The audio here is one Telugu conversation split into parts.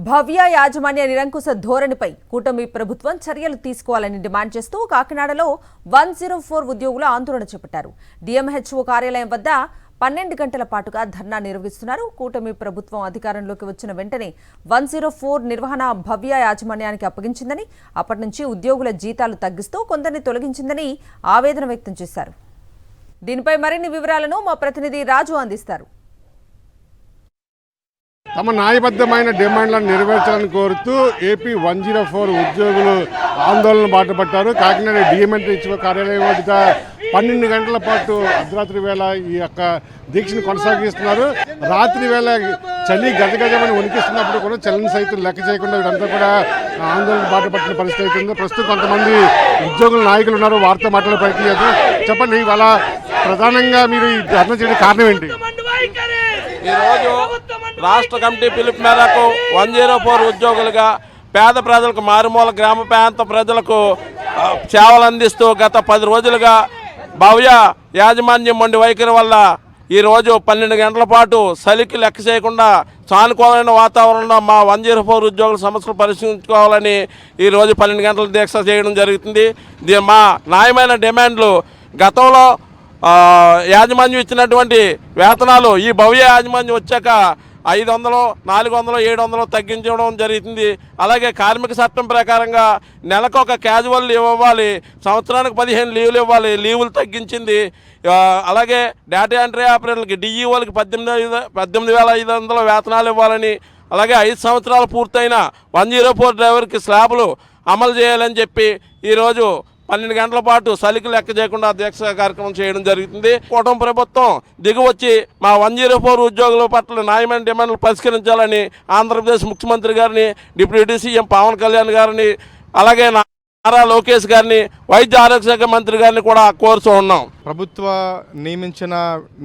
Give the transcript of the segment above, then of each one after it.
భవ్య యాజమాన్య నిరంకుశ ధోరణిపై కూటమి ప్రభుత్వం చర్యలు తీసుకోవాలని డిమాండ్ చేస్తూ కాకినాడలో 104 ఉద్యోగులు ఆందోళన చేపట్టారు. డిఎంహెచ్ఓ కార్యాలయం వద్ద 12 గంటల పాటుగా ధర్నా నిర్వహిస్తున్నారు. కూటమి ప్రభుత్వం అధికారంలోకి వచ్చిన వెంటనే 104 నిర్వహణ భవ్య యాజమాన్యానికి అప్పగించిందని, అప్పటి నుంచి ఉద్యోగుల జీతాలు తగ్గిస్తూ కొందరిని తొలగించిందని ఆవేదన వ్యక్తం చేశారు. దీనిపై మరిన్ని వివరాలను మా ప్రతినిధి రాజు అందిస్తారు. తమ న్యాయబద్ధమైన డిమాండ్లను నెరవేర్చాలని కోరుతూ ఏపీ 104 ఉద్యోగులు ఆందోళన బాటపట్టారు. కాకినాడ డిఎంహెచ్ఓ కార్యాలయం వద్ద 12 గంటల పాటు అర్ధరాత్రి వేళ ఈ యొక్క దీక్షను కొనసాగిస్తున్నారు. రాత్రి వేళ చలి గజగజమని వణికిస్తున్నప్పుడు కూడా చలిని సైతం లెక్క చేయకుండా వీరంతా కూడా ఆందోళన బాటపట్టిన పరిస్థితి అవుతుంది. ప్రస్తుతం కొంతమంది ఉద్యోగుల నాయకులు ఉన్నారు, వారితో మాట్లాడే ప్రయత్నం చేద్దాం. చెప్పండి, ఇవాళ ప్రధానంగా మీరు ఈ ధర్నా చేయడం కారణం ఏంటి? ఈరోజు రాష్ట్ర కమిటీ పిలుపు మేరకు 104 ఉద్యోగులుగా పేద ప్రజలకు, మారుమూల గ్రామ ప్రాంత ప్రజలకు సేవలు అందిస్తూ గత 10 రోజులుగా భవ్య యాజమాన్యం మొండి వైఖరి వల్ల ఈరోజు 12 గంటల పాటు చలికి లెక్క చేయకుండా సానుకూలమైన వాతావరణంలో మా 104 ఉద్యోగుల సమస్యలు పరిశీలించుకోవాలని ఈరోజు 12 గంటల దీక్ష చేయడం జరుగుతుంది. మా న్యాయమైన డిమాండ్లు గతంలో యాజమాన్యం ఇచ్చినటువంటి వేతనాలు ఈ భవ్య యాజమాన్యం వచ్చాక 500, 400, 700 తగ్గించడం జరుగుతుంది. అలాగే కార్మిక చట్టం ప్రకారంగా నెలకు ఒక క్యాజువల్ లీవ్ ఇవ్వాలి, సంవత్సరానికి 15 లీవులు ఇవ్వాలి, లీవులు తగ్గించింది. అలాగే డేటా ఎంట్రీ ఆపరేటర్లకి, డిఈఓలకి 18,500 వేతనాలు ఇవ్వాలని, అలాగే 5 సంవత్సరాలు పూర్తయిన 104 డ్రైవర్కి స్లాబులు అమలు చేయాలని చెప్పి ఈరోజు 12 గంటల పాటు చలికి లెక్క చేయకుండా దీక్ష కార్యక్రమం చేయడం జరుగుతుంది. కూటమి ప్రభుత్వం దిగువచ్చి మా 104 ఉద్యోగుల పట్ల న్యాయమైన డిమాండ్లు పరిష్కరించాలని ఆంధ్రప్రదేశ్ ముఖ్యమంత్రి గారిని, డిప్యూటీ సీఎం పవన్ కళ్యాణ్ గారిని, అలాగే నారా లోకేష్ గారిని, వైద్య ఆరోగ్య శాఖ మంత్రి గారిని కూడా కోరుతూ ఉన్నాం. ప్రభుత్వ నియమించిన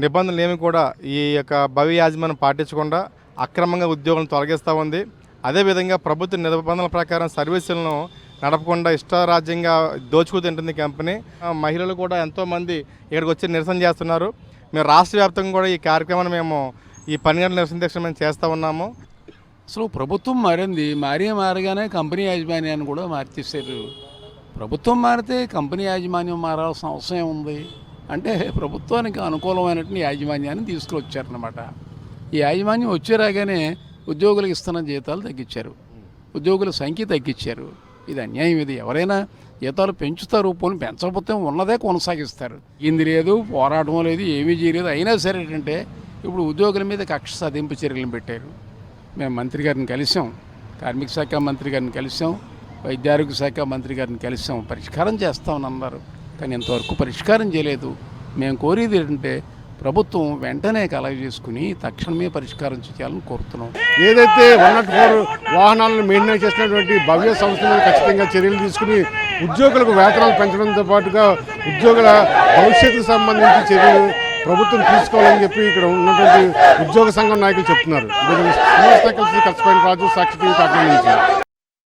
నిబంధనలు ఏమి కూడా ఈ యొక్క భవ్య యాజమాన్యం పాటించకుండా అక్రమంగా ఉద్యోగులను తొలగిస్తూ ఉంది. అదేవిధంగా ప్రభుత్వ నిబంధనల ప్రకారం సర్వీసులను నడపకుండా ఇష్టారాజ్యంగా దోచుకు తింటుంది కంపెనీ. మహిళలు కూడా ఎంతోమంది ఇక్కడికి వచ్చి నిరసన చేస్తున్నారు. మేము రాష్ట్ర వ్యాప్తంగా కూడా ఈ కార్యక్రమాన్ని మేము ఈ 12 గంటల నిరసన దీక్ష మేము చేస్తూ ఉన్నాము. అసలు ప్రభుత్వం మారగానే కంపెనీ యాజమాన్యాన్ని కూడా మార్చేశారు. ప్రభుత్వం మారితే కంపెనీ యాజమాన్యం మారాల్సిన అవసరం ఉంది అంటే ప్రభుత్వానికి అనుకూలమైనటువంటి యాజమాన్యాన్ని తీసుకువచ్చారనమాట. ఈ యాజమాన్యం వచ్చే రాగానే ఉద్యోగులకు ఇస్తున్న జీతాలు తగ్గించారు, ఉద్యోగుల సంఖ్య తగ్గించారు. ఇది అన్యాయం. ఇది ఎవరైనా జీతాలు పెంచుతారు, పోనీ పెంచకపోతే ఉన్నదే కొనసాగిస్తారు. ఇంది లేదు, పోరాటం లేదు, ఏమీ చేయలేదు. అయినా సరే ఏంటంటే ఇప్పుడు ఉద్యోగుల మీద కక్ష సాధింపు చర్యలను పెట్టారు. మేము మంత్రి గారిని కలిసాం, కార్మిక శాఖ మంత్రి గారిని కలిసాం, వైద్యారోగ్య శాఖ మంత్రి గారిని కలిసాం, పరిష్కారం చేస్తామని అన్నారు. కానీ ఇంతవరకు పరిష్కారం చేయలేదు. మేము కోరేది ఏంటంటే ప్రభుత్వం వెంటనే కలగజేసుకుని తక్షణమే పరిష్కారం చేయాలని కోరుతున్నాం. ఏదైతే 104 వాహనాలను మెయింటైన్ చేసినటువంటి భవ్య సంస్థ మీద ఖచ్చితంగా చర్యలు తీసుకుని ఉద్యోగులకు వేతనాలు పెంచడంతో పాటుగా ఉద్యోగుల భవిష్యత్తుకు సంబంధించి చర్యలు ప్రభుత్వం తీసుకోవాలని చెప్పి ఇక్కడ ఉన్నటువంటి ఉద్యోగ సంఘం నాయకులు చెప్తున్నారు. కలిసి రాజు, సాక్షి టీవీ కాకినాడ నుంచి.